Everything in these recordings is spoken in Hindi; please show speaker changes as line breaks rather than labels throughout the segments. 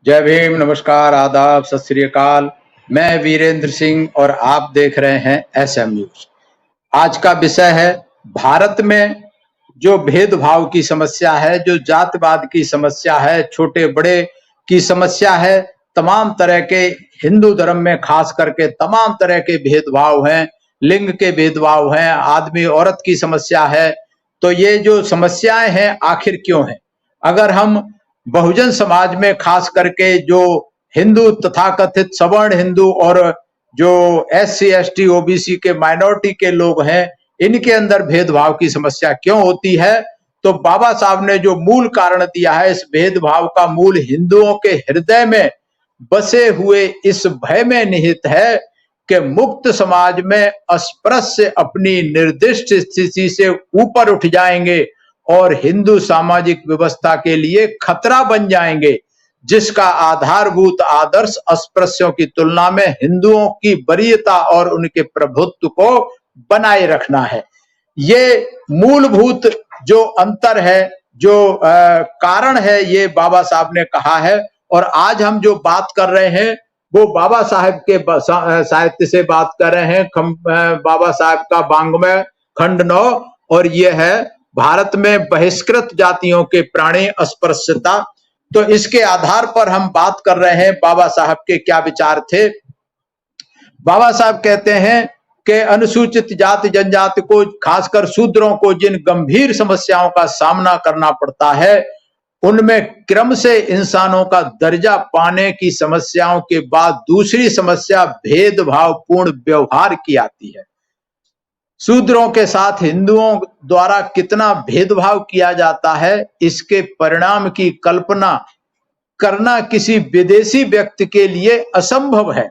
जय भीम, नमस्कार, आदाब, सत श्री अकाल। मैं वीरेंद्र सिंह और आप देख रहे हैं एसएम न्यूज। आज का विषय है भारत में जो भेदभाव की समस्या है, जो जातिवाद की समस्या है, छोटे बड़े की समस्या है, तमाम तरह के हिंदू धर्म में खास करके तमाम तरह के भेदभाव हैं, लिंग के भेदभाव हैं, आदमी औरत की समस्या है। तो ये जो समस्याएं हैं आखिर क्यों हैं? अगर हम बहुजन समाज में खास करके जो हिंदू तथाकथित सवर्ण हिंदू और जो SC ST OBC के माइनॉरिटी के लोग हैं, इनके अंदर भेदभाव की समस्या क्यों होती है, तो बाबा साहब ने जो मूल कारण दिया है, इस भेदभाव का मूल हिंदुओं के हृदय में बसे हुए इस भय में निहित है कि मुक्त समाज में अस्पृश्य अपनी निर्दिष्ट स्थिति से ऊपर उठ जाएंगे और हिंदू सामाजिक व्यवस्था के लिए खतरा बन जाएंगे, जिसका आधारभूत आदर्श अस्पृश्यों की तुलना में हिंदुओं की वरीयता और उनके प्रभुत्व को बनाए रखना है। ये मूलभूत जो अंतर है, जो कारण है, ये बाबा साहब ने कहा है। और आज हम जो बात कर रहे हैं वो बाबा साहब के साहित्य से बात कर रहे हैं। बाबा साहब का वाङ्मय खंड 9 और ये है भारत में बहिष्कृत जातियों के प्राणी अस्पृश्यता। तो इसके आधार पर हम बात कर रहे हैं बाबा साहब के क्या विचार थे। बाबा साहब कहते हैं कि अनुसूचित जाति जनजाति को, खासकर शूद्रों को जिन गंभीर समस्याओं का सामना करना पड़ता है, उनमें क्रम से इंसानों का दर्जा पाने की समस्याओं के बाद दूसरी समस्या भेदभावपूर्ण व्यवहार की आती है। शूद्रों के साथ हिंदुओं द्वारा कितना भेदभाव किया जाता है, इसके परिणाम की कल्पना करना किसी विदेशी व्यक्ति के लिए असंभव है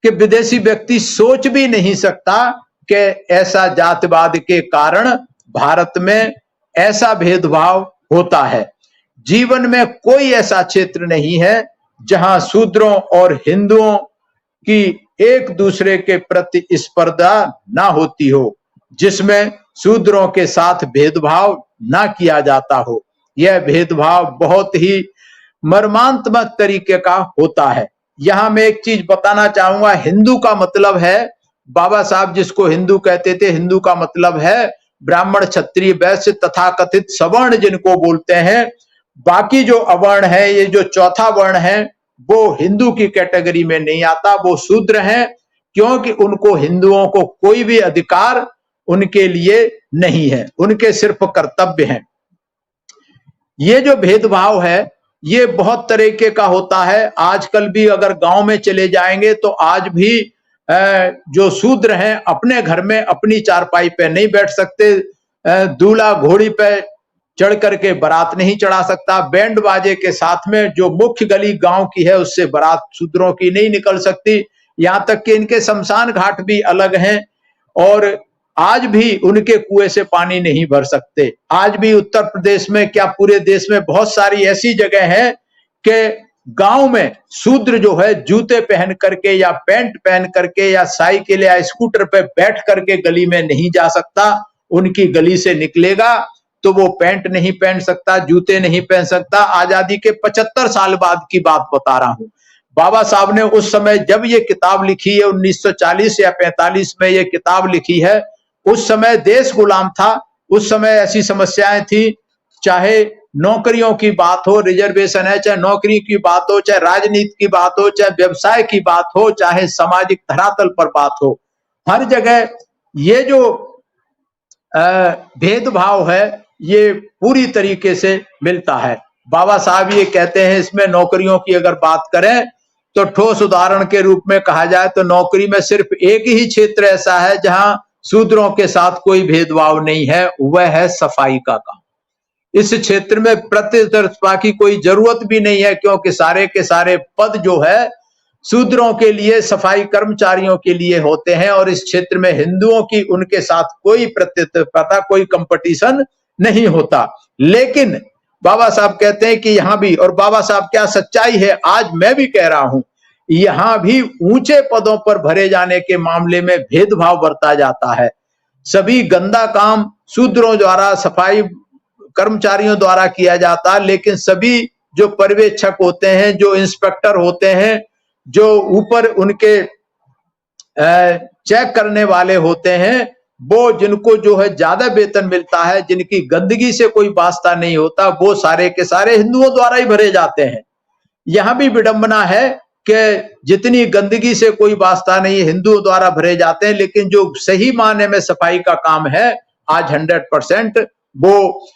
कि विदेशी व्यक्ति सोच भी नहीं सकता कि ऐसा जातिवाद के कारण भारत में ऐसा भेदभाव होता है। जीवन में कोई ऐसा क्षेत्र नहीं है जहां शूद्रों और हिंदुओं की एक दूसरे के प्रति स्पर्धा ना होती हो, जिसमें शूद्रों के साथ भेदभाव ना किया जाता हो। यह भेदभाव बहुत ही मर्मांतक तरीके का होता है। यहां मैं एक चीज बताना चाहूंगा, हिंदू का मतलब है, बाबा साहब जिसको हिंदू कहते थे, हिंदू का मतलब है ब्राह्मण क्षत्रिय वैश्य तथाकथित सवर्ण जिनको बोलते हैं। बाकी जो अवर्ण है, ये जो चौथा वर्ण है, वो हिंदू की कैटेगरी में नहीं आता, वो शूद्र हैं, क्योंकि उनको हिंदुओं को कोई भी अधिकार उनके लिए नहीं है, उनके सिर्फ कर्तव्य हैं। ये जो भेदभाव है ये बहुत तरीके का होता है। आजकल भी अगर गांव में चले जाएंगे तो आज भी जो शूद्र हैं अपने घर में अपनी चारपाई पे नहीं बैठ सकते, दूल्हा घोड़ी पे चढ़ करके बारात नहीं चढ़ा सकता, बैंड बाजे के साथ में जो मुख्य गली गांव की है उससे बारात शूद्रों की नहीं निकल सकती। यहां तक कि इनके शमशान घाट भी अलग हैं और आज भी उनके कुएं से पानी नहीं भर सकते। आज भी उत्तर प्रदेश में, क्या पूरे देश में, बहुत सारी ऐसी जगह है कि गांव में शूद्र जो है जूते पहन करके या पैंट पहन करके या साइकिल या स्कूटर पे बैठ करके गली में नहीं जा सकता। उनकी गली से निकलेगा तो वो पैंट नहीं पहन सकता, जूते नहीं पहन सकता। आजादी के 75 साल बाद की बात बता रहा हूं। बाबा साहब ने उस समय जब ये किताब लिखी है, 1940 या 45 में ये किताब लिखी है, उस समय देश गुलाम था। उस समय ऐसी समस्याएं थी, चाहे नौकरियों की बात हो, रिजर्वेशन है, चाहे नौकरी की बात हो, चाहे राजनीति की बात हो, चाहे व्यवसाय की बात हो, चाहे सामाजिक धरातल पर बात हो, हर जगह ये जो भेदभाव है ये पूरी तरीके से मिलता है। बाबा साहब ये कहते हैं, इसमें नौकरियों की अगर बात करें तो ठोस उदाहरण के रूप में कहा जाए तो नौकरी में सिर्फ एक ही क्षेत्र ऐसा है जहां शूद्रों के साथ कोई भेदभाव नहीं है, वह है सफाई का काम। इस क्षेत्र में प्रतिस्पर्धा की कोई जरूरत भी नहीं है, क्योंकि सारे के सारे पद जो है शूद्रों के लिए, सफाई कर्मचारियों के लिए होते हैं और इस क्षेत्र में हिंदुओं की उनके साथ कोई प्रतिस्पर्धा, कोई कंपटीशन नहीं होता। लेकिन बाबा साहब कहते हैं कि यहां भी, और बाबा साहब क्या सच्चाई है, आज मैं भी कह रहा हूं, यहां भी ऊंचे पदों पर भरे जाने के मामले में भेदभाव बरता जाता है। सभी गंदा काम शूद्रों द्वारा, सफाई कर्मचारियों द्वारा किया जाता, लेकिन सभी जो पर्यवेक्षक होते हैं, जो इंस्पेक्टर होते हैं, जो ऊपर उनके चेक करने वाले होते हैं, वो जिनको जो है ज्यादा वेतन मिलता है, जिनकी गंदगी से कोई वास्ता नहीं होता, वो सारे के सारे हिंदुओं द्वारा ही भरे जाते हैं। यहां भी विडंबना है कि जितनी गंदगी से कोई वास्ता नहीं, हिंदुओं द्वारा भरे जाते हैं, लेकिन जो सही मायने में सफाई का काम है आज 100% वो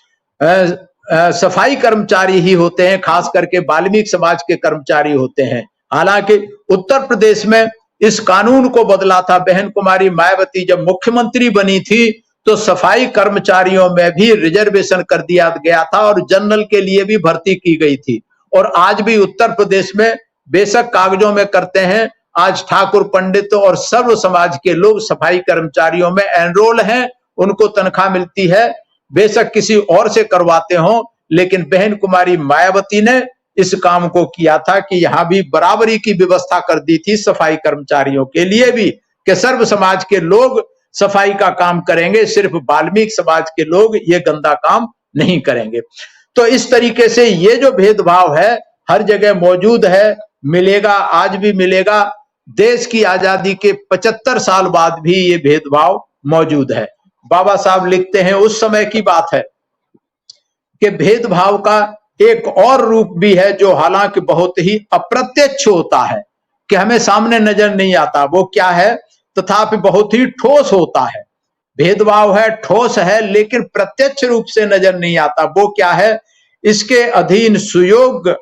सफाई कर्मचारी ही होते हैं, खास करके वाल्मीकि समाज के कर्मचारी होते हैं। हालांकि उत्तर प्रदेश में इस कानून को बदला था, बहन कुमारी मायावती जब मुख्यमंत्री बनी थी तो सफाई कर्मचारियों में भी रिजर्वेशन कर दिया गया था और जनरल के लिए भी भर्ती की गई थी। और आज भी उत्तर प्रदेश में बेशक कागजों में करते हैं, आज ठाकुर पंडित और सर्व समाज के लोग सफाई कर्मचारियों में एनरोल हैं, उनको तनख्वाह मिलती है, बेशक किसी और से करवाते हो, लेकिन बहन कुमारी मायावती ने इस काम को किया था कि यहां भी बराबरी की व्यवस्था कर दी थी सफाई कर्मचारियों के लिए भी, कि सर्व समाज के लोग सफाई का काम करेंगे, सिर्फ वाल्मीकि समाज के लोग ये गंदा काम नहीं करेंगे। तो इस तरीके से ये जो भेदभाव है हर जगह मौजूद है, मिलेगा, आज भी मिलेगा। देश की आजादी के 75 साल बाद भी ये भेदभाव मौजूद है। बाबा साहब लिखते हैं, उस समय की बात है कि भेदभाव का एक और रूप भी है जो हालांकि बहुत ही अप्रत्यक्ष होता है, कि हमें सामने नजर नहीं आता। वो क्या है? तथापि बहुत ही ठोस होता है। भेदभाव है, ठोस है, लेकिन प्रत्यक्ष रूप से नजर नहीं आता। वो क्या है? इसके अधीन सुयोग्य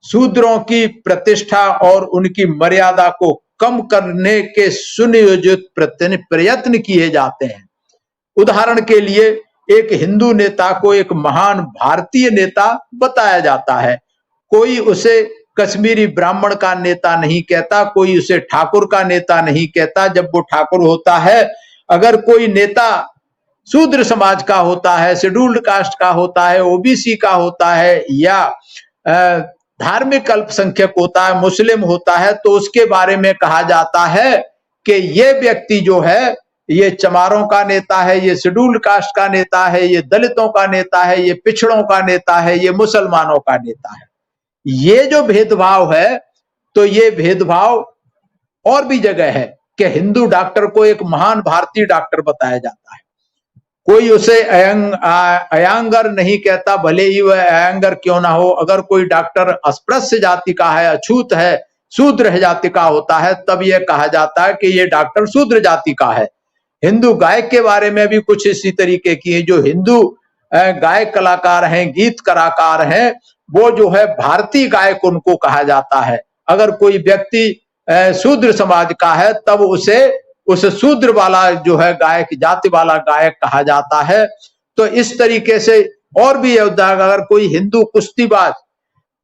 शूद्रों की प्रतिष्ठा और उनकी मर्यादा को कम करने के सुनियोजित प्रयत्न किए जाते हैं। उदाहरण के लिए एक हिंदू नेता को एक महान भारतीय नेता बताया जाता है। कोई उसे कश्मीरी ब्राह्मण का नेता नहीं कहता, कोई उसे ठाकुर का नेता नहीं कहता जब वो ठाकुर होता है। अगर कोई नेता शूद्र समाज का होता है, शेड्यूल्ड कास्ट का होता है, ओबीसी का होता है, या धार्मिक अल्पसंख्यक होता है, मुस्लिम होता है, तो उसके बारे में कहा जाता है कि ये व्यक्ति जो है ये चमारों का नेता है, ये शेड्यूल्ड कास्ट का नेता है, ये दलितों का नेता है, ये पिछड़ों का नेता है, ये मुसलमानों का नेता है। ये जो भेदभाव है, तो ये भेदभाव और भी जगह है कि हिंदू डॉक्टर को एक महान भारतीय डॉक्टर बताया जाता है, कोई उसे अयांगर नहीं कहता, भले ही वह अयांगर क्यों ना हो। अगर कोई डॉक्टर अस्पृश्य जाति का है, अछूत है, शूद्र जाति का होता है, तब यह कहा जाता है कि यह डॉक्टर शूद्र जाति का है। हिंदू गायक के बारे में भी कुछ इसी तरीके की है, जो हिंदू गायक कलाकार हैं, गीत कलाकार हैं, वो जो है भारतीय गायक उनको कहा जाता है। अगर कोई व्यक्ति शूद्र समाज का है, तब उसे उस शूद्र वाला जो है गायक, जाति वाला गायक कहा जाता है। तो इस तरीके से और भी अगर कोई हिंदू कुश्तीबाज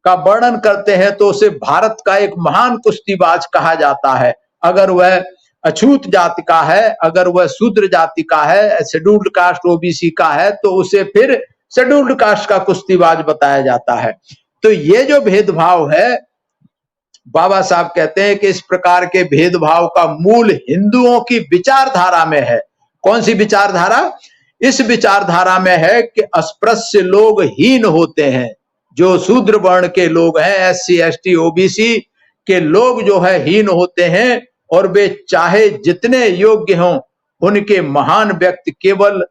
का वर्णन करते हैं तो उसे भारत का एक महान कुश्तीबाज कहा जाता है। अगर वह अछूत जाति का है, अगर वह शूद्र जाति का है, शेड्यूल्ड कास्ट ओबीसी का है, तो उसे फिर शेड्यूल्ड कास्ट का कुश्तीबाज बताया जाता है। तो ये जो भेदभाव है, बाबा साहब कहते हैं कि इस प्रकार के भेदभाव का मूल हिंदुओं की विचारधारा में है। कौन सी विचारधारा? इस विचारधारा में है कि अस्पृश्य लोग हीन होते हैं, जो शूद्र वर्ण के लोग हैं, एससी एसटी ओबीसी के लोग जो है हीन होते हैं, और वे चाहे जितने योग्य हों, उनके महान व्यक्ति केवल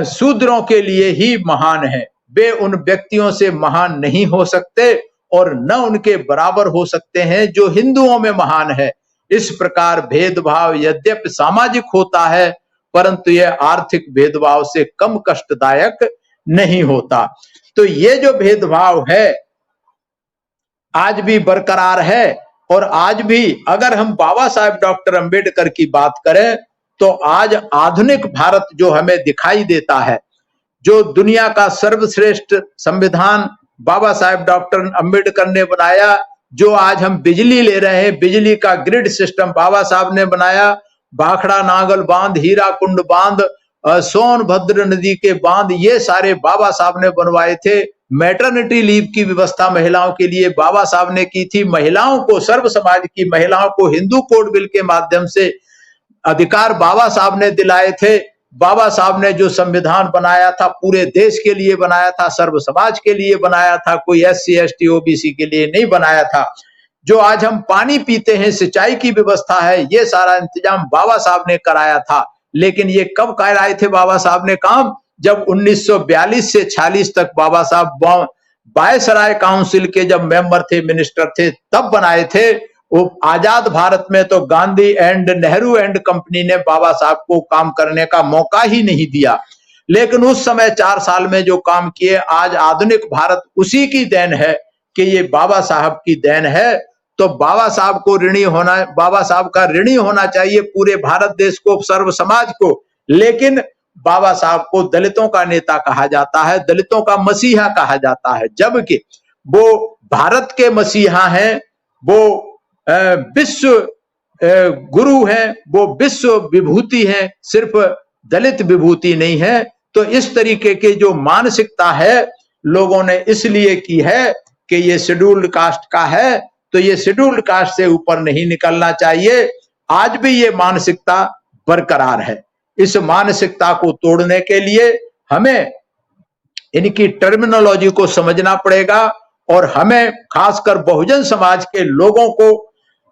शूद्रों के लिए ही महान है। वे उन व्यक्तियों से महान नहीं हो सकते और न उनके बराबर हो सकते हैं जो हिंदुओं में महान है। इस प्रकार भेदभाव यद्यपि सामाजिक होता है, परंतु यह आर्थिक भेदभाव से कम कष्टदायक नहीं होता। तो ये जो भेदभाव है आज भी बरकरार है। और आज भी अगर हम बाबा साहब डॉक्टर अंबेडकर की बात करें, तो आज आधुनिक भारत जो हमें दिखाई देता है, जो दुनिया का सर्वश्रेष्ठ संविधान बाबा साहब डॉक्टर अंबेडकर ने बनाया, जो आज हम बिजली ले रहे हैं, बिजली का ग्रिड सिस्टम बाबा साहब ने बनाया, भाखड़ा नागल बांध, हीरा कुंड बांध, सोनभद्र नदी के बांध, ये सारे बाबा साहब ने बनवाए थे। मैटरनिटी लीव की व्यवस्था महिलाओं के लिए बाबा साहब ने की थी। महिलाओं को, सर्व समाज की महिलाओं को हिंदू कोड बिल के माध्यम से अधिकार बाबा साहब ने दिलाए थे। बाबा साहब ने जो संविधान बनाया था पूरे देश के लिए बनाया था, सर्व समाज के लिए बनाया था, कोई SC ST OBC के लिए नहीं बनाया था। जो आज हम पानी पीते हैं, सिंचाई की व्यवस्था है, ये सारा इंतजाम बाबा साहब ने कराया था। लेकिन ये कब कराए थे बाबा साहब ने काम? जब 1942 से 46 तक बाबा साहब वायसराय काउंसिल के जब मेंबर थे, मिनिस्टर थे, तब बनाए थे। वो आजाद भारत में तो Gandhi and Nehru and company ने बाबा साहब को काम करने का मौका ही नहीं दिया। लेकिन उस समय 4 साल में जो काम किए, आज आधुनिक भारत उसी की देन है कि ये बाबा साहब की देन है। तो बाबा साहब को ऋणी होना, बाबा साहब का ऋणी होना चाहिए पूरे भारत देश को, सर्व समाज को। लेकिन बाबा साहब को दलितों का नेता कहा जाता है, दलितों का मसीहा कहा जाता है, जबकि वो भारत के मसीहा हैं, वो विश्व गुरु हैं, वो विश्व विभूति हैं, सिर्फ दलित विभूति नहीं है। तो इस तरीके की जो मानसिकता है लोगों ने इसलिए की है कि ये शेड्यूल्ड कास्ट का है, तो ये शेड्यूल्ड कास्ट से ऊपर नहीं निकलना चाहिए। आज भी ये मानसिकता बरकरार है। इस मानसिकता को तोड़ने के लिए हमें इनकी टर्मिनोलॉजी को समझना पड़ेगा और हमें खासकर बहुजन समाज के लोगों को,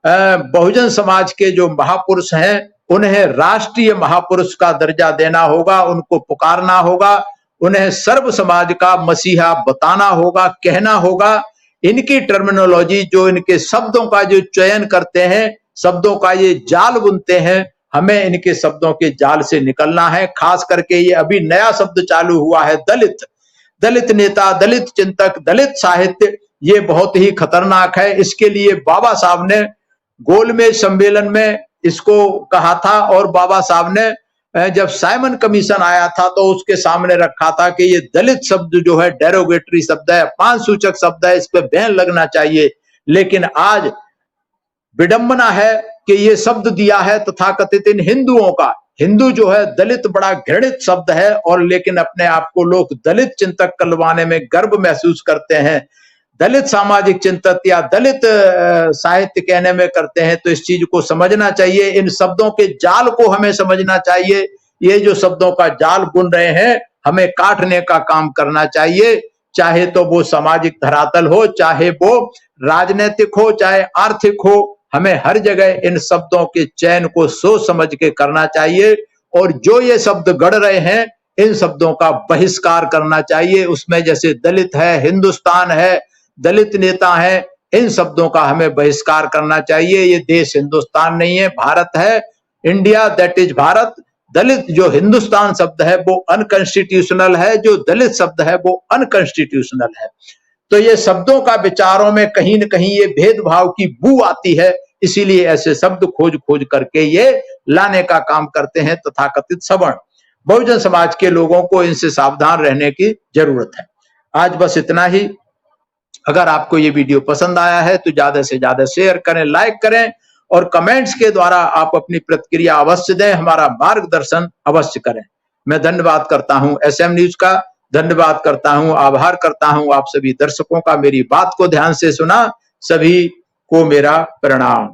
बहुजन समाज के जो महापुरुष हैं, उन्हें राष्ट्रीय महापुरुष का दर्जा देना होगा, उनको पुकारना होगा, उन्हें सर्व समाज का मसीहा बताना होगा, कहना होगा। इनकी टर्मिनोलॉजी, जो इनके शब्दों का जो चयन करते हैं, शब्दों का ये जाल बुनते हैं, हमें इनके शब्दों के जाल से निकलना है। खास करके ये अभी नया शब्द चालू हुआ है, दलित। दलित नेता, दलित चिंतक, दलित साहित्य, ये बहुत ही खतरनाक है। इसके लिए बाबा साहब ने गोलमेज सम्मेलन में इसको कहा था, और बाबा साहब ने जब साइमन कमीशन आया था तो उसके सामने रखा था कि ये दलित शब्द जो है डेरोगेटरी शब्द है, अपमान सूचक शब्द है, इस पे बैन लगना चाहिए। लेकिन आज विडंबना है कि ये शब्द दिया है तथाकथित इन हिंदुओं का। हिंदू जो है दलित बड़ा घृणित शब्द है, और लेकिन अपने आप को लोग दलित चिंतक कहलवाने में गर्व महसूस करते हैं, दलित सामाजिक चिंतक या दलित साहित्य कहने में करते हैं। तो इस चीज को समझना चाहिए, इन शब्दों के जाल को हमें समझना चाहिए। ये जो शब्दों का जाल बुन रहे हैं, हमें काटने का काम करना चाहिए, चाहे तो वो सामाजिक धरातल हो, चाहे वो राजनीतिक हो, चाहे आर्थिक हो। हमें हर जगह इन शब्दों के चयन को सोच समझ के करना चाहिए, और जो ये शब्द गढ़ रहे हैं, इन शब्दों का बहिष्कार करना चाहिए। उसमें जैसे दलित है, हिंदुस्तान है, दलित नेता है, इन शब्दों का हमें बहिष्कार करना चाहिए। ये देश हिंदुस्तान नहीं है, भारत है, इंडिया, दैट इज भारत। दलित जो हिंदुस्तान शब्द है वो अनकॉन्स्टिट्यूशनल है, जो दलित शब्द है वो अनकॉन्स्टिट्यूशनल है। तो ये शब्दों का विचारों में कहीं न कहीं ये भेदभाव की बू आती है, इसीलिए ऐसे शब्द खोज खोज करके ये लाने का काम करते हैं तथाकथित सवर्ण। बहुजन समाज के लोगों को इनसे सावधान रहने की जरूरत है। आज बस इतना ही। अगर आपको ये वीडियो पसंद आया है तो ज्यादा से ज्यादा शेयर करें, लाइक करें, और कमेंट्स के द्वारा आप अपनी प्रतिक्रिया अवश्य दें, हमारा मार्गदर्शन अवश्य करें। मैं धन्यवाद करता हूं SM न्यूज का, धन्यवाद करता हूं, आभार करता हूं आप सभी दर्शकों का, मेरी बात को ध्यान से सुना। सभी को मेरा प्रणाम।